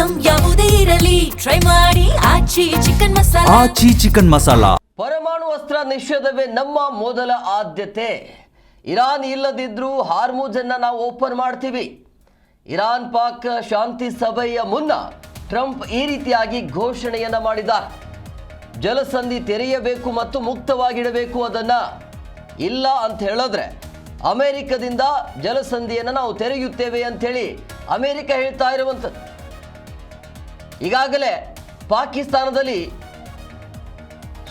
Item ಯಾವುದೇ ಇರಲಿ try ಮಾಡಿ ಆಚಿ ಚಿಕನ್ ಮಸಾಲಾ. ಪರಮಾಣು ಅಸ್ತ್ರ ನಿಷೇಧವೇ ನಮ್ಮ ಮೊದಲ ಆದ್ಯತೆ. ಇರಾನ್ ಇಲ್ಲದಿದ್ರೂ ಹಾರ್ಮುಜ್ ಅನ್ನ ನಾವು ಓಪನ್ ಮಾಡ್ತೀವಿ. ಇರಾನ್ ಪಾಕ್ ಶಾಂತಿ ಸಭೆಯ ಮುನ್ನ ಟ್ರಂಪ್ ಈ ರೀತಿಯಾಗಿ ಘೋಷಣೆಯನ್ನ ಮಾಡಿದ್ದಾರೆ. ಜಲಸಂಧಿ ತೆರೆಯಬೇಕು ಮತ್ತು ಮುಕ್ತವಾಗಿಡಬೇಕು. ಅದನ್ನ ಇಲ್ಲ ಅಂತ ಹೇಳಿದ್ರೆ ಅಮೆರಿಕದಿಂದ ಜಲಸಂಧಿಯನ್ನು ನಾವು ತೆರೆಯುತ್ತೇವೆ ಅಂಥೇಳಿ ಅಮೆರಿಕ ಹೇಳ್ತಾ ಇರುವಂಥದ್ದು. ಈಗಾಗಲೇ ಪಾಕಿಸ್ತಾನದಲ್ಲಿ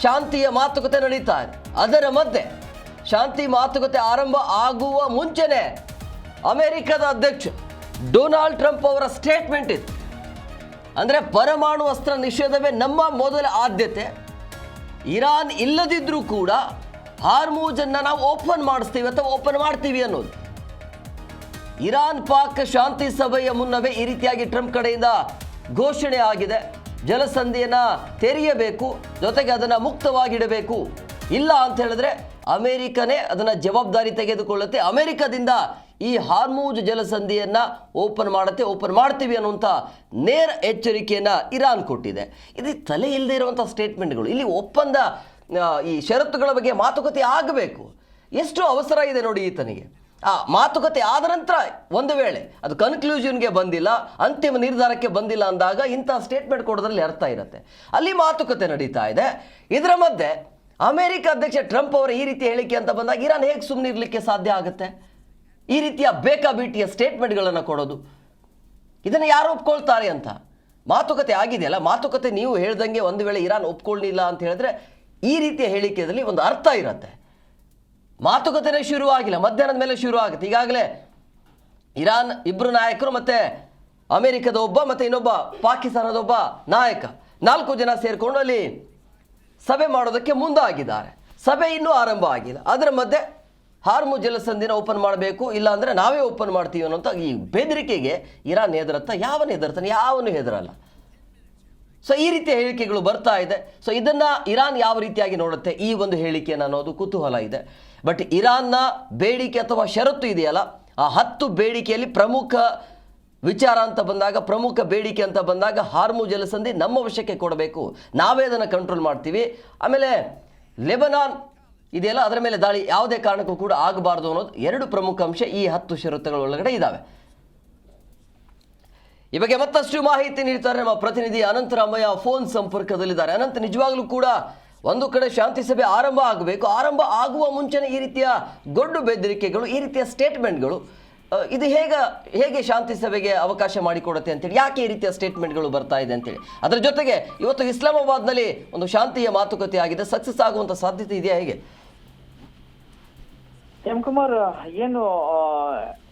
ಶಾಂತಿಯ ಮಾತುಕತೆ ನಡೀತಾ ಇದೆ. ಅದರ ಮಧ್ಯೆ ಶಾಂತಿ ಮಾತುಕತೆ ಆರಂಭ ಆಗುವ ಮುಂಚೆನೆ ಅಮೆರಿಕದ ಅಧ್ಯಕ್ಷ ಡೊನಾಲ್ಡ್ ಟ್ರಂಪ್ ಅವರ ಸ್ಟೇಟ್ಮೆಂಟ್ ಇದೆ. ಅಂದರೆ ಪರಮಾಣು ಅಸ್ತ್ರ ನಿಷೇಧವೇ ನಮ್ಮ ಮೊದಲ ಆದ್ಯತೆ. ಇರಾನ್ ಇಲ್ಲದಿದ್ರೂ ಕೂಡ ಹಾರ್ಮುಜ್ ಅನ್ನು ನಾವು ಓಪನ್ ಮಾಡಿಸ್ತೀವಿ ಅಥವಾ ಓಪನ್ ಮಾಡ್ತೀವಿ ಅನ್ನೋದು. ಇರಾನ್ ಪಾಕ್ ಶಾಂತಿ ಸಭೆಯ ಮುನ್ನವೇ ಈ ರೀತಿಯಾಗಿ ಟ್ರಂಪ್ ಕಡೆಯಿಂದ ಘೋಷಣೆ ಆಗಿದೆ. ಜಲಸಂಧಿಯನ್ನು ತೆರೆಯಬೇಕು, ಜೊತೆಗೆ ಅದನ್ನು ಮುಕ್ತವಾಗಿಡಬೇಕು. ಇಲ್ಲ ಅಂತ ಹೇಳಿದ್ರೆ ಅಮೆರಿಕನೇ ಅದನ್ನು ಜವಾಬ್ದಾರಿ ತೆಗೆದುಕೊಳ್ಳುತ್ತೆ. ಅಮೆರಿಕದಿಂದ ಈ ಹಾರ್ಮುಜ್ ಜಲಸಂಧಿಯನ್ನು ಓಪನ್ ಮಾಡ್ತೀವಿ ಅನ್ನುವಂಥ ನೇರ ಎಚ್ಚರಿಕೆಯನ್ನು ಇರಾನ್ ಕೊಟ್ಟಿದೆ. ಇದು ತಲೆ ಇಲ್ಲದೆ ಇರುವಂಥ ಸ್ಟೇಟ್ಮೆಂಟ್ಗಳು. ಇಲ್ಲಿ ಒಪ್ಪಂದ ಈ ಷರತ್ತುಗಳ ಬಗ್ಗೆ ಮಾತುಕತೆ ಆಗಬೇಕು. ಎಷ್ಟು ಅವಸರ ಇದೆ ನೋಡಿ ಈತನಿಗೆ. ಮಾತುಕತೆ ಆದ ನಂತರ ಒಂದು ವೇಳೆ ಅದು ಕನ್ಕ್ಲೂಷನ್ಗೆ ಬಂದಿಲ್ಲ, ಅಂತಿಮ ನಿರ್ಧಾರಕ್ಕೆ ಬಂದಿಲ್ಲ ಅಂದಾಗ ಇಂಥ ಸ್ಟೇಟ್ಮೆಂಟ್ ಕೊಡೋದ್ರಲ್ಲಿ ಅರ್ಥ ಇರುತ್ತೆ. ಅಲ್ಲಿ ಮಾತುಕತೆ ನಡೀತಾ ಇದೆ. ಇದರ ಮಧ್ಯೆ ಅಮೆರಿಕ ಅಧ್ಯಕ್ಷ ಟ್ರಂಪ್ ಅವರ ಈ ರೀತಿ ಹೇಳಿಕೆ ಅಂತ ಬಂದಾಗ ಇರಾನ್ ಹೇಗೆ ಸುಮ್ಮನೆ ಇರಲಿಕ್ಕೆ ಸಾಧ್ಯ ಆಗುತ್ತೆ? ಈ ರೀತಿಯ ಬೇಕಾಬಿಟ್ಟಿಯ ಸ್ಟೇಟ್ಮೆಂಟ್ಗಳನ್ನು ಕೊಡೋದು, ಇದನ್ನು ಯಾರು ಒಪ್ಕೊಳ್ತಾರೆ ಅಂತ. ಮಾತುಕತೆ ಆಗಿದೆಯಲ್ಲ, ಮಾತುಕತೆ ನೀವು ಹೇಳ್ದಂಗೆ ಒಂದು ವೇಳೆ ಇರಾನ್ ಒಪ್ಕೊಳ್ಳಿಲ್ಲ ಅಂತ ಹೇಳಿದ್ರೆ ಈ ರೀತಿಯ ಹೇಳಿಕೆಯಲ್ಲಿ ಒಂದು ಅರ್ಥ ಇರುತ್ತೆ. ಮಾತುಕತೆನೇ ಶುರು ಆಗಿಲ್ಲ, ಮಧ್ಯಾಹ್ನದ ಮೇಲೆ ಶುರು ಆಗುತ್ತೆ. ಈಗಾಗಲೇ ಇರಾನ್ ಇಬ್ಬರು ನಾಯಕರು ಮತ್ತು ಅಮೆರಿಕದ ಒಬ್ಬ ಮತ್ತು ಇನ್ನೊಬ್ಬ ಪಾಕಿಸ್ತಾನದ ಒಬ್ಬ ನಾಯಕ 4 ಜನ ಸೇರಿಕೊಂಡು ಅಲ್ಲಿ ಸಭೆ ಮಾಡೋದಕ್ಕೆ ಮುಂದಾಗಿದ್ದಾರೆ. ಸಭೆ ಇನ್ನೂ ಆರಂಭ ಆಗಿಲ್ಲ. ಅದರ ಮಧ್ಯೆ ಹಾರ್ಮುಜ್ ಜಲಸಂಧಿನ ಓಪನ್ ಮಾಡಬೇಕು, ಇಲ್ಲ ಅಂದರೆ ನಾವೇ ಓಪನ್ ಮಾಡ್ತೀವಿ ಅನ್ನೋಂಥ ಈ ಬೆದರಿಕೆಗೆ ಇರಾನ್ ಹೆದರ್ತಾನೆ? ಯಾವನು ಹೆದರಲ್ಲ. ಸೊ ಈ ರೀತಿಯ ಹೇಳಿಕೆಗಳು ಬರ್ತಾ ಇದೆ. ಸೊ ಇದನ್ನು ಇರಾನ್ ಯಾವ ರೀತಿಯಾಗಿ ನೋಡುತ್ತೆ ಈ ಒಂದು ಹೇಳಿಕೆಯನ್ನು ಅನ್ನೋದು ಕುತೂಹಲ ಇದೆ. ಬಟ್ ಇರಾನ್ನ ಬೇಡಿಕೆ ಅಥವಾ ಷರತ್ತು ಇದೆಯಲ್ಲ, ಆ 10 ಬೇಡಿಕೆಯಲ್ಲಿ ಪ್ರಮುಖ ವಿಚಾರ ಅಂತ ಬಂದಾಗ, ಪ್ರಮುಖ ಬೇಡಿಕೆ ಅಂತ ಬಂದಾಗ ಹಾರ್ಮುಜ್ ಜಲಸಂಧಿ ನಮ್ಮ ವಶಕ್ಕೆ ಕೊಡಬೇಕು, ನಾವೇ ಅದನ್ನು ಕಂಟ್ರೋಲ್ ಮಾಡ್ತೀವಿ. ಆಮೇಲೆ ಲೆಬನಾನ್ ಇದೆಯಲ್ಲ, ಅದರ ಮೇಲೆ ದಾಳಿ ಯಾವುದೇ ಕಾರಣಕ್ಕೂ ಕೂಡ ಆಗಬಾರ್ದು ಅನ್ನೋದು 2 ಪ್ರಮುಖ ಅಂಶ ಈ 10 ಷರತ್ತುಗಳ ಒಳಗಡೆ ಇದ್ದಾವೆ. ಈ ಬಗ್ಗೆ ಮತ್ತಷ್ಟು ಮಾಹಿತಿ ನೀಡ್ತಾರೆ ನಮ್ಮ ಪ್ರತಿನಿಧಿ ಅನಂತರಾಮಯ್ಯ ಫೋನ್ ಸಂಪರ್ಕದಲ್ಲಿದ್ದಾರೆ. ಅನಂತ್, ನಿಜವಾಗ್ಲೂ ಕೂಡ ಒಂದು ಕಡೆ ಶಾಂತಿ ಸಭೆ ಆರಂಭ ಆಗಬೇಕು, ಆರಂಭ ಆಗುವ ಮುಂಚೆನೇ ಈ ರೀತಿಯ ಗೊಡ್ಡು ಬೆದರಿಕೆಗಳು, ಈ ರೀತಿಯ ಸ್ಟೇಟ್ಮೆಂಟ್ಗಳು, ಇದು ಹೇಗೆ ಶಾಂತಿ ಸಭೆಗೆ ಅವಕಾಶ ಮಾಡಿಕೊಡುತ್ತೆ ಅಂತೇಳಿ, ಯಾಕೆ ಈ ರೀತಿಯ ಸ್ಟೇಟ್ಮೆಂಟ್ಗಳು ಬರ್ತಾ ಇದೆ ಅಂತೇಳಿ. ಅದರ ಜೊತೆಗೆ ಇವತ್ತು ಇಸ್ಲಾಮಾಬಾದ್ನಲ್ಲಿ ಒಂದು ಶಾಂತಿಯ ಮಾತುಕತೆ ಆಗಿದೆ, ಸಕ್ಸಸ್ ಆಗುವಂಥ ಸಾಧ್ಯತೆ ಇದೆಯಾ? ಹೇಗೆ ಎಂ ಕುಮಾರ್, ಏನು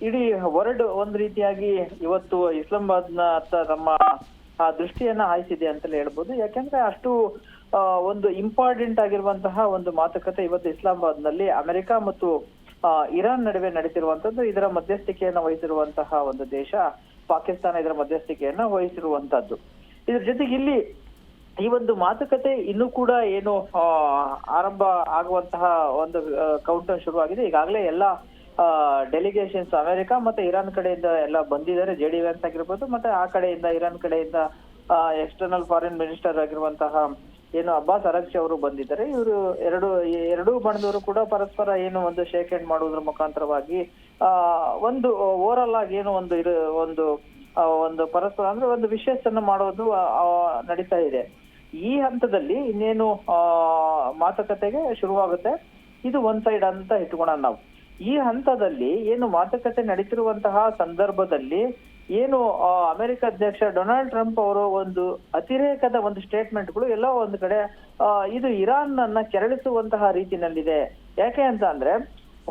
ಇಡೀ ವರ್ಲ್ಡ್ ಒಂದು ರೀತಿಯಾಗಿ ಇವತ್ತು ಇಸ್ಲಾಮಾಬಾದ್ನ ತಮ್ಮ ದೃಷ್ಟಿಯನ್ನ ಹಾಯಿಸಿದೆ ಅಂತಲೇ ಹೇಳ್ಬೋದು. ಯಾಕೆಂದ್ರೆ ಅಷ್ಟು ಒಂದು ಇಂಪಾರ್ಟೆಂಟ್ ಆಗಿರುವಂತಹ ಒಂದು ಮಾತುಕತೆ ಇವತ್ತು ಇಸ್ಲಾಮಾಬಾದ್ ನಲ್ಲಿ ಅಮೆರಿಕ ಮತ್ತು ಇರಾನ್ ನಡುವೆ ನಡೀತಿರುವಂತದ್ದು. ಇದರ ಮಧ್ಯಸ್ಥಿಕೆಯನ್ನ ವಹಿಸಿರುವಂತಹ ಒಂದು ದೇಶ ಪಾಕಿಸ್ತಾನ ಇದರ ಮಧ್ಯಸ್ಥಿಕೆಯನ್ನ ವಹಿಸಿರುವಂತದ್ದು. ಇದ್ರ ಜೊತೆಗೆ ಇಲ್ಲಿ ಈ ಒಂದು ಮಾತುಕತೆ ಇನ್ನೂ ಕೂಡ ಏನು ಆರಂಭ ಆಗುವಂತಹ ಒಂದು ಕೌಂಟರ್ ಶುರುವಾಗಿದೆ. ಈಗಾಗಲೇ ಎಲ್ಲ ಡೆಲಿಗೇಷನ್ಸ್ ಅಮೆರಿಕ ಮತ್ತೆ ಇರಾನ್ ಕಡೆಯಿಂದ ಎಲ್ಲ ಬಂದಿದ್ದಾರೆ. ಜೆ ಡಿ ವ್ಯಾನ್ಸ್ ಆಗಿರ್ಬೋದು, ಮತ್ತೆ ಆ ಕಡೆಯಿಂದ ಇರಾನ್ ಕಡೆಯಿಂದ ಎಕ್ಸ್ಟರ್ನಲ್ ಫಾರಿನ್ ಮಿನಿಸ್ಟರ್ ಆಗಿರುವಂತಹ ಏನು ಅಬ್ಬಾಸ್ ಅರಗ್ಚಿ ಅವರು ಬಂದಿದ್ದಾರೆ. ಇವರು ಎರಡೂ ಬಣದವರು ಕೂಡ ಪರಸ್ಪರ ಏನು ಒಂದು ಶೇಕ್ ಹ್ಯಾಂಡ್ ಮಾಡುವುದರ ಮುಖಾಂತರವಾಗಿ ಒಂದು ಓವರ್ ಆಗಿ ಏನು ಒಂದು ಪರಸ್ಪರ ಅಂದ್ರೆ ಒಂದು ವಿಶೇಷ ಮಾಡೋದು ನಡೀತಾ ಇದೆ. ಈ ಹಂತದಲ್ಲಿ ಇನ್ನೇನು ಮಾತುಕತೆಗೆ ಶುರುವಾಗುತ್ತೆ. ಇದು ಒಂದ್ ಸೈಡ್ ಅಂತ ಇಟ್ಕೊಳ್ಳೋಣ ನಾವು. ಈ ಹಂತದಲ್ಲಿ ಏನು ಮಾತುಕತೆ ನಡೀತಿರುವಂತಹ ಸಂದರ್ಭದಲ್ಲಿ ಏನು ಅಮೆರಿಕ ಅಧ್ಯಕ್ಷ ಡೊನಾಲ್ಡ್ ಟ್ರಂಪ್ ಅವರು ಒಂದು ಅತಿರೇಕದ ಒಂದು ಸ್ಟೇಟ್ಮೆಂಟ್ಗಳು ಎಲ್ಲೋ ಒಂದು ಕಡೆ ಇದು ಇರಾನ್ ಅನ್ನ ಕೆರಳಿಸುವಂತಹ ರೀತಿನಲ್ಲಿದೆ. ಯಾಕೆ ಅಂತ ಅಂದ್ರೆ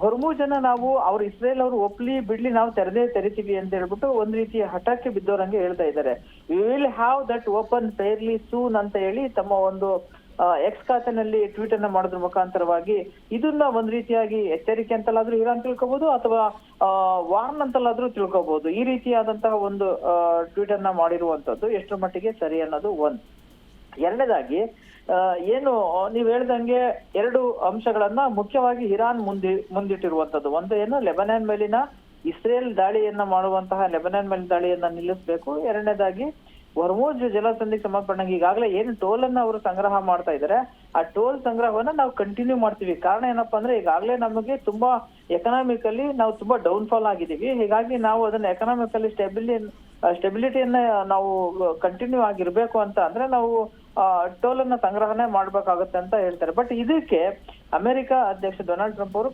ಹೊರ್ಮುಜ್ ಅನ್ನ ನಾವು ಅವ್ರು ಇಸ್ರೇಲ್ ಅವರು ಒಪ್ಲಿ ಬಿಡ್ಲಿ ನಾವು ತೆರಿತೀವಿ ಅಂತ ಹೇಳ್ಬಿಟ್ಟು ಒಂದ್ ರೀತಿಯ ಹಠಕ್ಕೆ ಬಿದ್ದವರಂಗೆ ಹೇಳ್ತಾ ಇದ್ದಾರೆ. We will have that open fairly soon ಅಂತ ಹೇಳಿ ತಮ್ಮ ಒಂದು ಎಕ್ಸ್ ಖಾತೆನಲ್ಲಿ ಟ್ವೀಟ್ ಅನ್ನ ಮಾಡೋದ್ರ ಮುಖಾಂತರವಾಗಿ ಇದನ್ನ ಒಂದ್ ರೀತಿಯಾಗಿ ಎಚ್ಚರಿಕೆ ಅಂತಲಾದ್ರೂ ಇರಾನ್ ತಿಳ್ಕೊಬಹುದು ಅಥವಾ ವಾರ್ನ್ ಅಂತಲಾದ್ರೂ ತಿಳ್ಕೊಬಹುದು. ಈ ರೀತಿಯಾದಂತಹ ಒಂದು ಟ್ವೀಟ್ ಅನ್ನ ಮಾಡಿರುವಂತದ್ದು ಎಷ್ಟರ ಮಟ್ಟಿಗೆ ಸರಿ ಅನ್ನೋದು ಒಂದ್. ಎರಡನೇದಾಗಿ ಏನು ನೀವ್ ಹೇಳ್ದಂಗೆ 2 ಅಂಶಗಳನ್ನ ಮುಖ್ಯವಾಗಿ ಇರಾನ್ ಮುಂದಿಟ್ಟಿರುವಂತದ್ದು. ಒಂದು ಏನು ಲೆಬನಾನ್ ಮೇಲಿನ ಇಸ್ರೇಲ್ ದಾಳಿಯನ್ನ ಮಾಡುವಂತಹ ಲೆಬನಾನ್ ಮೇಲಿನ ದಾಳಿಯನ್ನ ನಿಲ್ಲಿಸಬೇಕು. ಎರಡನೇದಾಗಿ ಹೊರ್ಮುಜ್ ಜಲಸಂಧಿಗೆ ಸಂಬಂಧಪಟ್ಟಂಗೆ ಈಗಾಗಲೇ ಏನು ಟೋಲ್ ಅನ್ನ ಅವರು ಸಂಗ್ರಹ ಮಾಡ್ತಾ ಇದ್ದಾರೆ, ಆ ಟೋಲ್ ಸಂಗ್ರಹವನ್ನ ನಾವು ಕಂಟಿನ್ಯೂ ಮಾಡ್ತೀವಿ. ಕಾರಣ ಏನಪ್ಪಾ ಅಂದ್ರೆ ಈಗಾಗಲೇ ನಮಗೆ ತುಂಬಾ ಎಕನಾಮಿಕಲಿ ನಾವು ತುಂಬಾ ಡೌನ್ ಫಾಲ್ ಆಗಿದ್ದೀವಿ. ಹೀಗಾಗಿ ನಾವು ಅದನ್ನ ಎಕನಾಮಿಕಲಿ ಸ್ಟೆಬಿಲಿಟಿಯನ್ನ ನಾವು ಕಂಟಿನ್ಯೂ ಆಗಿರ್ಬೇಕು ಅಂತ ಅಂದ್ರೆ ನಾವು ಟೋಲ್ ಅನ್ನ ಸಂಗ್ರಹಣೆ ಮಾಡ್ಬೇಕಾಗುತ್ತೆ ಅಂತ ಹೇಳ್ತಾರೆ. ಬಟ್ ಇದಕ್ಕೆ ಅಮೆರಿಕ ಅಧ್ಯಕ್ಷ ಡೊನಾಲ್ಡ್ ಟ್ರಂಪ್ ಅವರು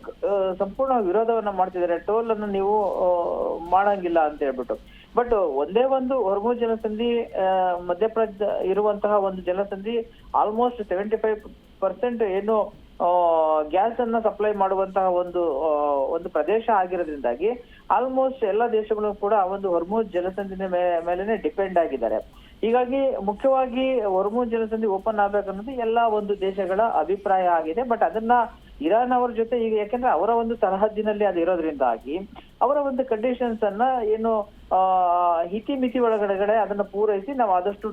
ಸಂಪೂರ್ಣ ವಿರೋಧವನ್ನ ಮಾಡ್ತಿದ್ದಾರೆ. ಟೋಲ್ ಅನ್ನು ನೀವು ಮಾಡಂಗಿಲ್ಲ ಅಂತ ಹೇಳ್ಬಿಟ್ಟು. ಬಟ್ ಒಂದೇ ಒಂದು ಹೊರ್ಮುಜ್ ಜಲಸಂಧಿ ಮಧ್ಯಪ್ರದೇಶ ಇರುವಂತಹ ಒಂದು ಜಲಸಂಧಿ ಆಲ್ಮೋಸ್ಟ್ 75% ಏನು ಗ್ಯಾಸ್ ಅನ್ನ ಸಪ್ಲೈ ಮಾಡುವಂತಹ ಒಂದು ಪ್ರದೇಶ ಆಗಿರೋದ್ರಿಂದಾಗಿ ಆಲ್ಮೋಸ್ಟ್ ಎಲ್ಲ ದೇಶಗಳು ಕೂಡ ಆ ಒಂದು ಹೊರ್ಮುಜ್ ಜಲಸಂಧಿನ ಮೇಲೆನೆ ಡಿಪೆಂಡ್ ಆಗಿದ್ದಾರೆ. ಹೀಗಾಗಿ ಮುಖ್ಯವಾಗಿ ಹೊರ್ಮುಜ್ ಜಲಸಂಧಿ ಓಪನ್ ಆಗ್ಬೇಕನ್ನೋದು ಎಲ್ಲಾ ಒಂದು ದೇಶಗಳ ಅಭಿಪ್ರಾಯ ಆಗಿದೆ. ಬಟ್ ಅದನ್ನ ಇರಾನ್ ಅವರ ಜೊತೆ ಈಗ ಯಾಕೆಂದ್ರೆ ಅವರ ಒಂದು ಸರಹದ್ದಿನಲ್ಲಿ ಅದು ಇರೋದ್ರಿಂದಾಗಿ ಅವರ ಒಂದು ಕಂಡೀಷನ್ಸ್ ಅನ್ನ ಏನು ಮಿತಿ ಒಳಗಡೆ ಅದನ್ನ ಪೂರೈಸಿ ನಾವು ಆದಷ್ಟು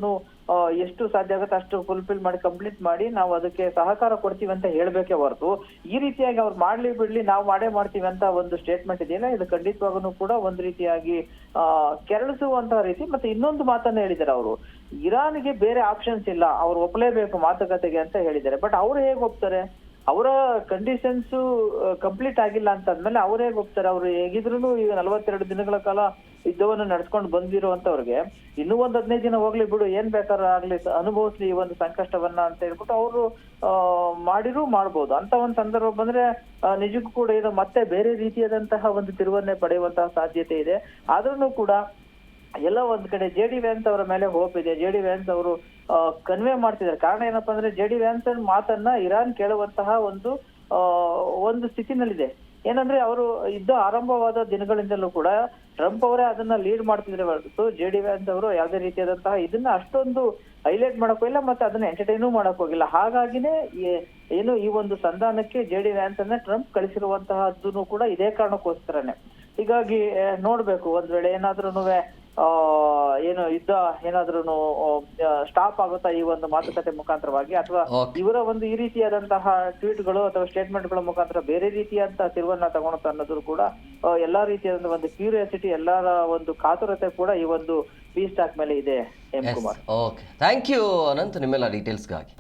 ಎಷ್ಟು ಸಾಧ್ಯ ಆಗುತ್ತೆ ಅಷ್ಟು ಫುಲ್ಫಿಲ್ ಮಾಡಿ ಕಂಪ್ಲೀಟ್ ಮಾಡಿ ನಾವು ಅದಕ್ಕೆ ಸಹಕಾರ ಕೊಡ್ತೀವಿ ಅಂತ ಹೇಳ್ಬೇಕೆ ಹೊರತು ಈ ರೀತಿಯಾಗಿ ಅವ್ರು ಮಾಡ್ಲಿ ಬಿಡ್ಲಿ ನಾವು ಮಾಡೇ ಮಾಡ್ತೀವಿ ಅಂತ ಒಂದು ಸ್ಟೇಟ್ಮೆಂಟ್ ಇದೆಯಲ್ಲ, ಇದು ಖಂಡಿತವಾಗೂ ಕೂಡ ಒಂದ್ ರೀತಿಯಾಗಿ ಕೆರಳಿಸುವಂತಹ ರೀತಿ. ಮತ್ತೆ ಇನ್ನೊಂದು ಮಾತನ್ನ ಹೇಳಿದ್ದಾರೆ ಅವರು, ಇರಾನ್ಗೆ ಬೇರೆ ಆಪ್ಷನ್ಸ್ ಇಲ್ಲ, ಅವ್ರು ಒಪ್ಪಲೇಬೇಕು ಮಾತುಕತೆಗೆ ಅಂತ ಹೇಳಿದ್ದಾರೆ. ಬಟ್ ಅವ್ರು ಹೇಗೆ ಒಪ್ತಾರೆ? ಅವರ ಕಂಡೀಷನ್ಸ್ ಕಂಪ್ಲೀಟ್ ಆಗಿಲ್ಲ ಅಂತ ಅಂದ್ಮೇಲೆ ಅವ್ರು ಹೇಗೆ ಒಪ್ತಾರೆ? ಅವ್ರು ಹೇಗಿದ್ರು ಈಗ 42 ದಿನಗಳ ಕಾಲ ಯುದ್ಧವನ್ನು ನಡ್ಸ್ಕೊಂಡು ಬಂದಿರುವಂತವ್ರಿಗೆ ಇನ್ನೂ ಒಂದ್ 15 ದಿನ ಹೋಗ್ಲಿ ಬಿಡು, ಏನ್ ಬೇಕಾದ್ರೂ ಆಗ್ಲಿ ಅನುಭವಿಸ್ಲಿ ಈ ಒಂದು ಸಂಕಷ್ಟವನ್ನ ಅಂತ ಹೇಳ್ಬಿಟ್ಟು ಅವರು ಮಾಡಿರೂ ಮಾಡ್ಬೋದು. ಅಂತ ಒಂದ್ ಸಂದರ್ಭ ಬಂದ್ರೆ ನಿಜಕ್ಕೂ ಕೂಡ ಇದು ಮತ್ತೆ ಬೇರೆ ರೀತಿಯಾದಂತಹ ಒಂದು ತಿರುವನ್ನೇ ಪಡೆಯುವಂತಹ ಸಾಧ್ಯತೆ ಇದೆ. ಆದ್ರೂ ಕೂಡ ಎಲ್ಲ ಒಂದ್ ಕಡೆ JD ವ್ಯಾನ್ಸ್ ಅವರ ಮೇಲೆ ಹೋಪ್ ಇದೆ. JD ವ್ಯಾನ್ಸ್ ಅವರು ಕನ್ವೆ ಮಾಡ್ತಿದ್ದಾರೆ. ಕಾರಣ ಏನಪ್ಪಾ ಅಂದ್ರೆ JD ವ್ಯಾನ್ಸ್ ಮಾತನ್ನ ಇರಾನ್ ಕೇಳುವಂತಹ ಒಂದು ಸ್ಥಿತಿನಲ್ಲಿದೆ. ಏನಂದ್ರೆ ಅವರು ಯುದ್ಧ ಆರಂಭವಾದ ದಿನಗಳಿಂದಲೂ ಕೂಡ ಟ್ರಂಪ್ ಅವರೇ ಅದನ್ನ ಲೀಡ್ ಮಾಡ್ತಿದ್ರೆ ಹೊರತು JD ವ್ಯಾನ್ಸ್ ಅವರು ಯಾವುದೇ ರೀತಿಯಾದಂತಹ ಇದನ್ನ ಅಷ್ಟೊಂದು ಹೈಲೈಟ್ ಮಾಡಕ್ ಹೋಗಿಲ್ಲ, ಮತ್ತೆ ಅದನ್ನ ಎಂಟರ್ಟೈನೂ ಮಾಡಕ್ ಹೋಗಿಲ್ಲ. ಹಾಗಾಗಿನೇ ಏನು ಈ ಒಂದು ಸಂಧಾನಕ್ಕೆ JD ವ್ಯಾನ್ಸ್ ಅನ್ನ ಟ್ರಂಪ್ ಕಳಿಸಿರುವಂತಹದ್ದು ಕೂಡ ಇದೇ ಕಾರಣಕ್ಕೋಸ್ಕರನೇ. ಹೀಗಾಗಿ ನೋಡ್ಬೇಕು, ಒಂದ್ ವೇಳೆ ಏನಾದ್ರೂನುವೆ ಏನು ಯುದ್ಧ ಏನಾದ್ರೂ ಸ್ಟಾಪ್ ಆಗುತ್ತಾ ಈ ಒಂದು ಮಾತುಕತೆ ಮುಖಾಂತರವಾಗಿ, ಅಥವಾ ಇವರ ಒಂದು ಈ ರೀತಿಯಾದಂತಹ ಟ್ವೀಟ್ಗಳು ಅಥವಾ ಸ್ಟೇಟ್ಮೆಂಟ್ಗಳ ಮುಖಾಂತರ ಬೇರೆ ರೀತಿಯಾದಂತಹ ತಿರುವನ್ನ ತಗೊಳುತ್ತಾ ಅನ್ನೋದು ಕೂಡ ಎಲ್ಲಾ ರೀತಿಯಾದ ಒಂದು ಕ್ಯೂರಿಯಾಸಿಟಿ, ಎಲ್ಲರ ಒಂದು ಕಾತುರತೆ ಕೂಡ ಈ ಒಂದು ಪೀಸ್ ಟಾಕ್ ಮೇಲೆ ಇದೆ. M Kumar, okay, thank you Anant ನಿಮ್ಮೆಲ್ಲ ಡೀಟೇಲ್ಸ್ಗಾಗಿ.